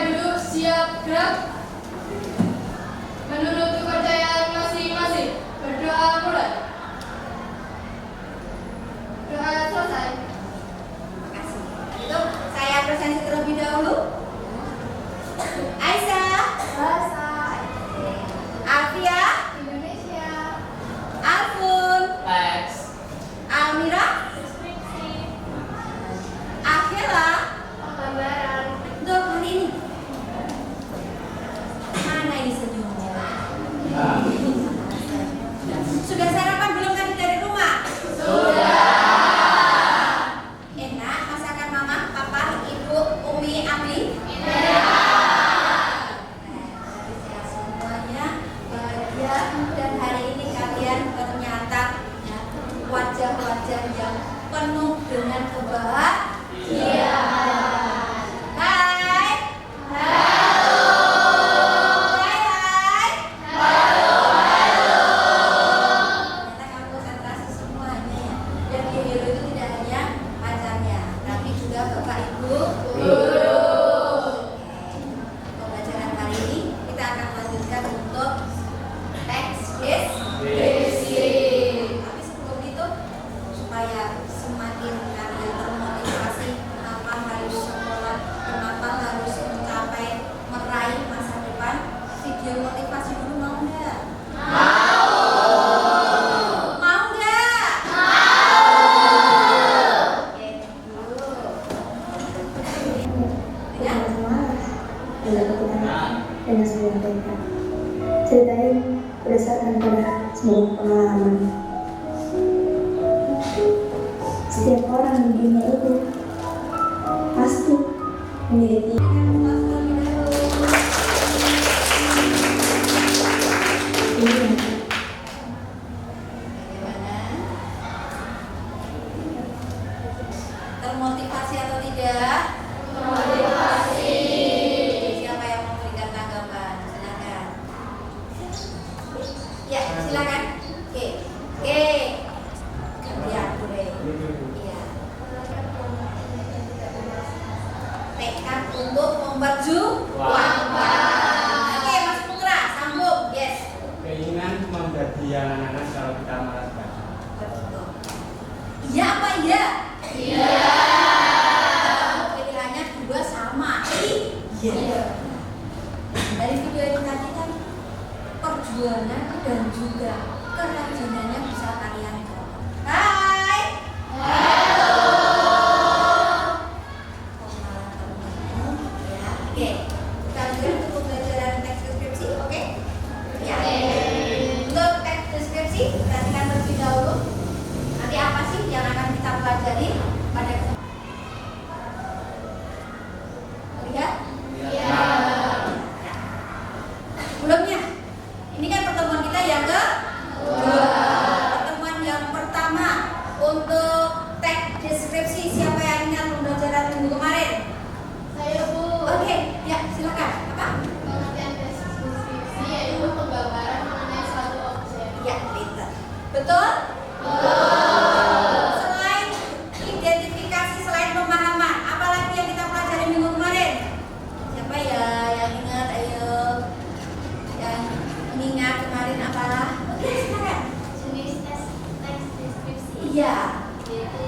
Bapak duduk, siap gerak. Menurut kepercayaan masing-masing, berdoa mulai. Doa selesai. Makasih. Itu saya presentasi terlebih dahulu. Aisyah, Bahasa Alfia, Indonesia. Alfun, Teks. Almira, Deskripsi. Akhila. Gambaran. Untuk hari ini, mana ini senyumnya? Sudah sarapan belum tadi dari rumah? Enak masakan mama, papa, ibu, umi, abi? Semuanya bahagia dan hari ini kalian ternyata wajah-wajah yang penuh dengan kebahagiaan. Hai. Halo. Hai. Ternyata kamu konsentrasi semuanya ya. Yang di hero itu tidak hanya pacarnya, tapi juga bapak ibu guru. Pembelajaran hari ini kita akan lanjutkan untuk teks deskripsi. Tapi sebelum itu, supaya semakin kalian termotivasi, kenapa harus sekolah, kenapa harus mencapai meraih masa depan, video motivasi dulu mau nggak? Mau nggak? Oke, dulu. Ya? Dengan sebuah tekad. Ceritain berdasarkan pada sebuah pengalaman. Setiap orang di dunia itu pasti memiliki pilihan. Termotivasi atau tidak? Siapa yang mau memberikan tanggapan? Silakan. Ya, silakan. Oke. Ya, boleh. Iya. Tekad untuk memperjuangkan. Oke, Mas Putra, sambung. Yes. Keinginan menjadi yang anak-anak kalau kita malas baca. Betul. Iya apa iya? Iya. Pilihannya dua sama. Iya. Dari video ini tadi kan perjuangan dan juga kerajinannya bisa kalian coba. Hai. Halo. Ya, oke. Kita lanjutkan untuk pembelajaran teks deskripsi, oke? Ya. Untuk teks deskripsi, perhatikan terlebih dahulu. Nanti apa sih yang akan kita pelajari pada kesempatan? Lihat? Ya. Sebelumnya, ini kan pertemuan kita yang kedua. Pertemuan yang pertama untuk teks deskripsi, siapa yang ingat pembelajaran minggu kemarin? Saya Bu. Oke, ya silakan. Apa? Pengertian deskripsi yaitu penggambaran mengenai suatu objek. Ya, pintar. Betul? Selain identifikasi, selain pemahaman, apalagi yang kita pelajari minggu kemarin? Siapa ya yang ingat? Ayo, yang mengingat kemarin apalah? Oke, silakan. Jenis teks deskripsi. Iya, Yaitu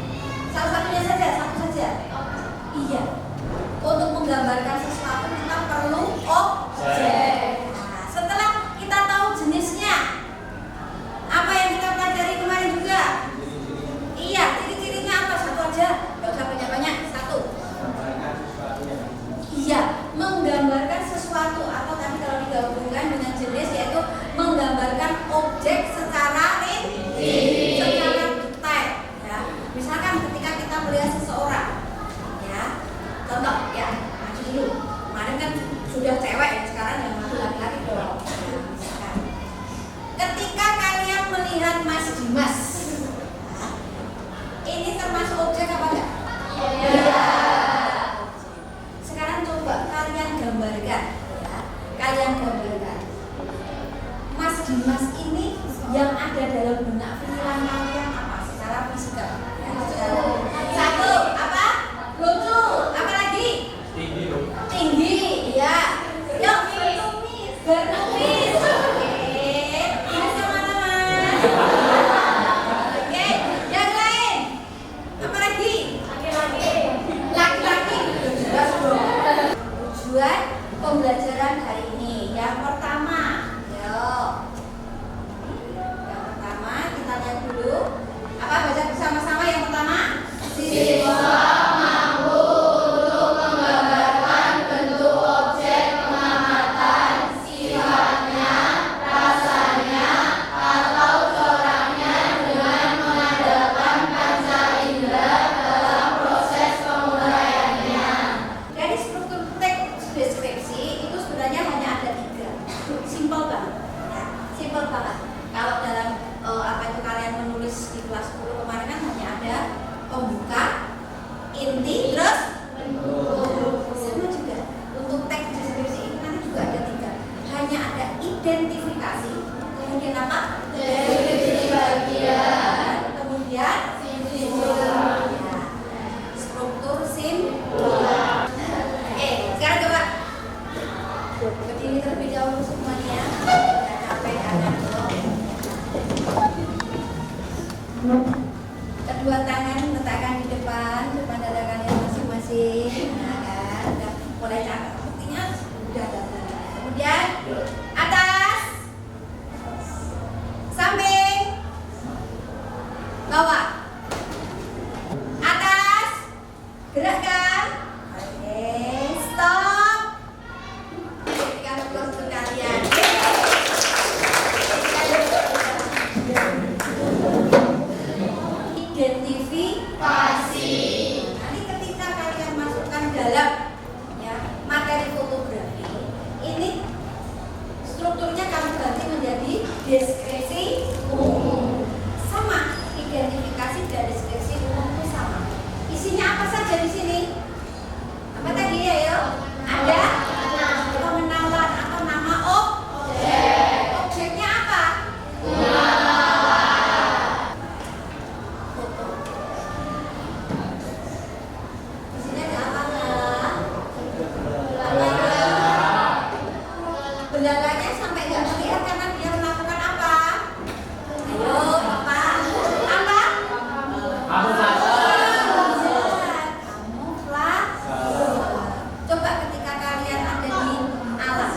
salah satunya saja, satu saja. objek. Iya. Untuk menggambarkan sesuatu kita perlu objek. Nah, setelah kita tahu jenisnya, apa yang kita pelajari kemarin juga? Iya, ciri-cirinya apa? Satu aja, nggak usah banyak-banyak. Satu. Iya, menggambarkan sesuatu atau tadi kalau digabungkan dengan jenis yaitu menggambarkan objek secara rinci, secara detail. Ya, misalkan ketika kita melihat seseorang, ya, contoh, ya, maju dulu. Kemarin kan sudah cewek, ya, sekarang yang maju laki-laki dong. Ya, misalkan, ketika kalian melihat Mas Dimas, ini termasuk objek apa enggak? Iya. Sekarang coba kalian gambarkan, ya. Kalian gambarkan Mas Dimas ini yang ada dalam benak pikiran kalian apa secara fisika? Ya, satu apa? Lucu. Apa lagi? Tinggi loh. Tinggi, ya. tujuan pembelajaran hari ini. Yang pertama, yuk. Yang pertama kita lihat dulu. Apa baca bersama-sama yang pertama? Siswa mampu untuk menggambarkan bentuk objek pengamatan, sifatnya, rasanya, atau coraknya dengan mengandalkan panca indera dalam proses penguraiannya. Dari struktur teks deskripsi itu sebenarnya hanya ada 3. Simpel banget. Ya, simpel banget. Kalau dalam apa itu kalian menulis di kelas 10 kemarin kan hanya ada pembuka, inti, terus sama juga. Untuk teks deskripsi ini nanti juga ada 3. Hanya ada identifikasi, kemudian apa? Deskripsi bagian, Kemudian simpulan. ya, struktur simpulan. Sekarang coba berdiri terlebih dahulu semuanya. Jangan capek kanan dulu. Kedua tangan letakkan di depan dada kalian masing-masing. Nah kan, udah mulai cakep. Buktinya udah ada. Kemudian atas, samping, bawah, atas, gerakkan. Oke, stop. Berikan aplaus untuk kalian. Identifikasi. Nanti ketika kalian masukkan dalam ya materi fotografi, ini strukturnya kami ganti menjadi deskripsi umum. Sama, identifikasi dan deskripsi umum itu sama. Isinya apa saja di sini? Apa tadi ya, yuk? Ada pengenalan atau nama objek. Objeknya apa? Foto. Di sini ada apa enggak? Belalanya sampai nggak terlihat karena dia melakukan apa? Ayo, apa? Apa? Kamuflase. Coba ketika kalian ada di alam,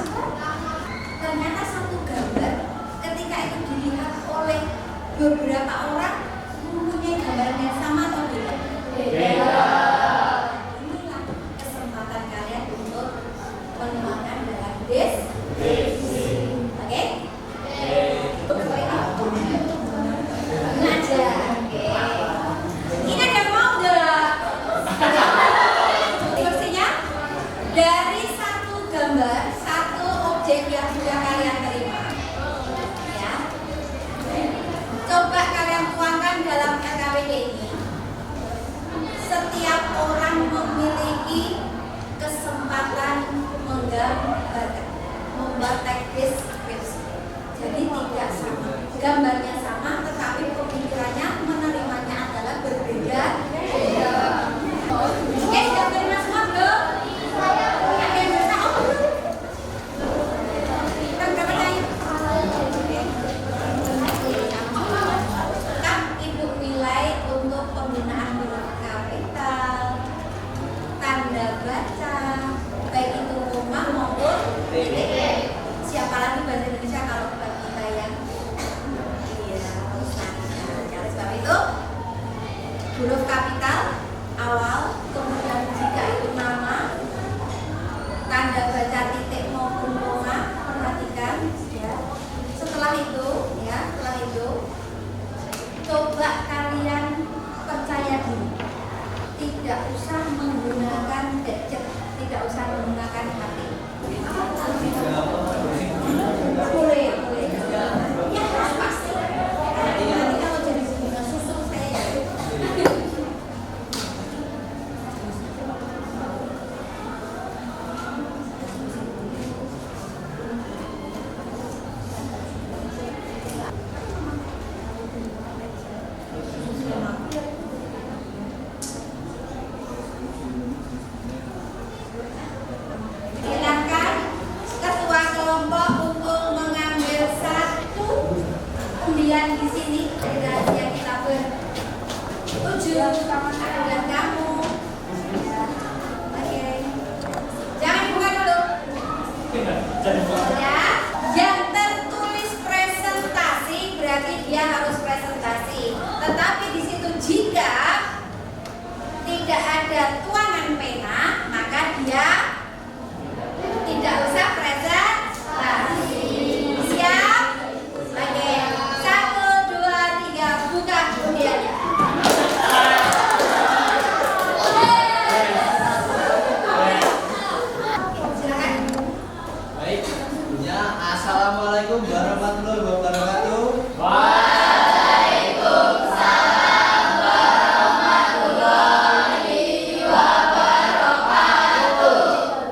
ternyata satu gambar ketika itu dilihat oleh beberapa orang mempunyai gambaran yang sama atau beda? Inilah kesempatan kalian untuk menuangkan dalam deskripsi. Oke? Ngajar. Oke. Ini ada yang mau nggak? Deskripsinya dari satu gambar, satu objek yang sudah kalian terima. Ya. Coba kalian tuangkan dalam LKPD ini. Setiap orang memiliki kesempatan menggambarkan, membuat teks deskripsi. Jadi tidak sama. Gambarnya sama, tetapi pemikirannya menerimanya adalah berbeda. Oke, sudah terima semua belum? Ada yang bisa? Oh, belum. Kan berapa kali? Kan ibu nilai untuk penggunaan huruf kapital, tanda baca, baik itu rumah maupun titik. Siapa lagi bahasa Indonesia kalau bukan kita yang iya oleh sebab itu huruf kapital awal, kemudian jika itu nama, tanda baca titik maupun koma, perhatikan ya. Setelah itu coba kalian percaya diri, tidak usah menggunakan gadget, tidak usah menggunakan HP. Boleh. Ya harus pasti. Nanti kalau jadi bunga susu saya ya. Silakan ketua Ya, yang tertulis presentasi berarti dia harus presentasi. Tetapi di situ jika tidak ada tuangan pena, maka dia tidak usah presentasi. Siap? Oke, 1, 2, 3, buka kemudiannya. Silakan. Baik, ya, assalamualaikum warahmatullahi wabarakatuh.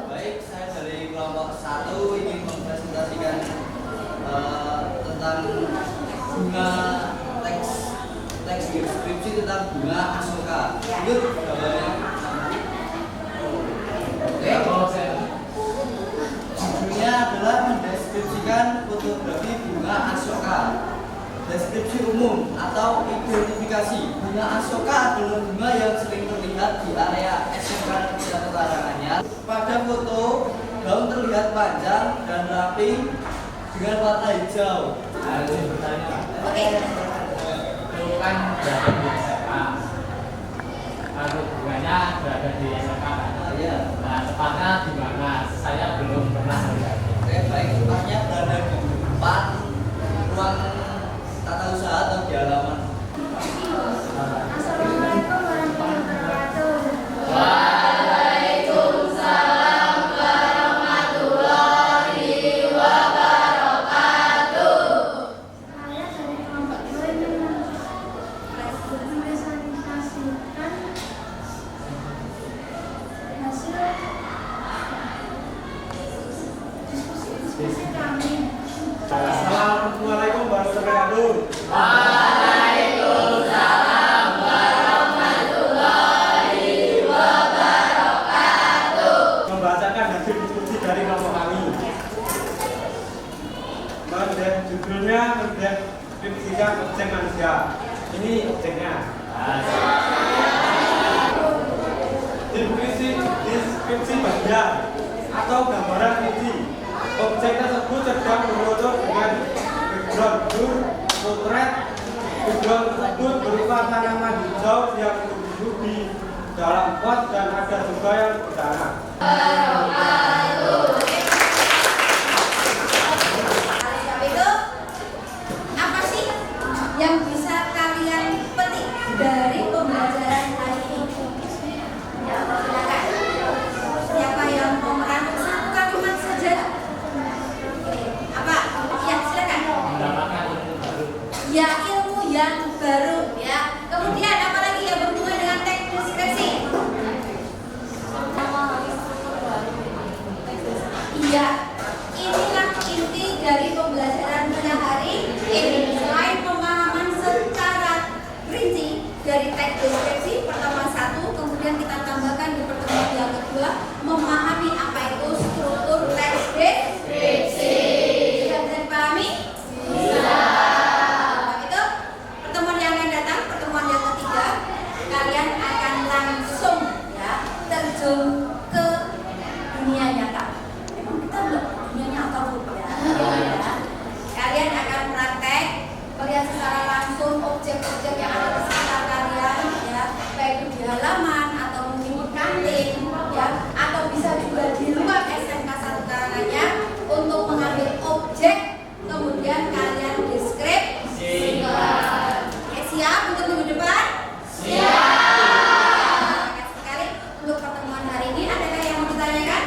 Baik, saya dari kelompok 1 ingin mempresentasikan tentang bunga teks deskripsi tentang bunga asoka. Itu gambarnya. Oke. Judulnya adalah mendeskripsikan fotografi bunga asoka. Deskripsi umum atau identifikasi. Bunga asoka adalah bunga yang sering terlihat di area SMK Negeri Satu Karanganyar. Pada foto, daun terlihat panjang dan rapi dengan warna hijau. Harus bertanya. Oke. Itu kan berada di SMA. Kalau bunganya berada di SMA kan? Ya. Nah, tepatnya di mana? Saya belum pernah melihat. Oke, baik, tempatnya berada di depan ruang tata usaha atau di halaman. Assalamualaikum warahmatullahi wabarakatuh. Saya dari kelompok 2 ingin mempresentasikan hasil diskusi kami. Assalamualaikum warahmatullahi wabarakatuh. Membacakan hasil diskusi dari kelompok kami. Judulnya mendeskripsikan objek manusia. Ini objeknya. Deskripsi bagian atau gambaran inti. Objek tersebut sedang berfoto dengan background blur, potret. Background tersebut berupa tanaman hijau yang tumbuh di dalam pot dan ada juga yang di tanah. Oleh itu, apa sih yang bisa kalian petik dari pembelajaran hari ini? Ya, silakan. Siapa yang mau merangkum satu kalimat saja? Apa? Ya, silakan. Mendapatkan ilmu baru. Ya, ilmu yang baru. Ya. Kemudian apa lagi yang berhubungan dengan teks deskripsi? Iya, inilah inti dari pembelajaran pada hari ini. Selain pemahaman secara rinci dari teks deskripsi pertemuan 1, kemudian kita tambahkan di pertemuan yang kedua memahami apa itu struktur teks deskripsi. Sudah bisa dipahami? Bisa. Itu pertemuan yang akan datang, pertemuan yang ketiga, kalian akan langsung ya terjun ke dunia nyata. Emang kita belum dunia nyata Bu ya. Kalian akan praktek melihat secara langsung objek-objek yang ada di sekitar kalian ya, baik itu di halaman atau mungkin di kantin ya, atau bisa juga di luar SMK 1 Karanganyar untuk mengambil objek kemudian kalian deskripsikan. Oke, siap untuk minggu depan? Siap. Terima kasih sekali untuk pertemuan hari ini. Adakah yang mau ditanyakan?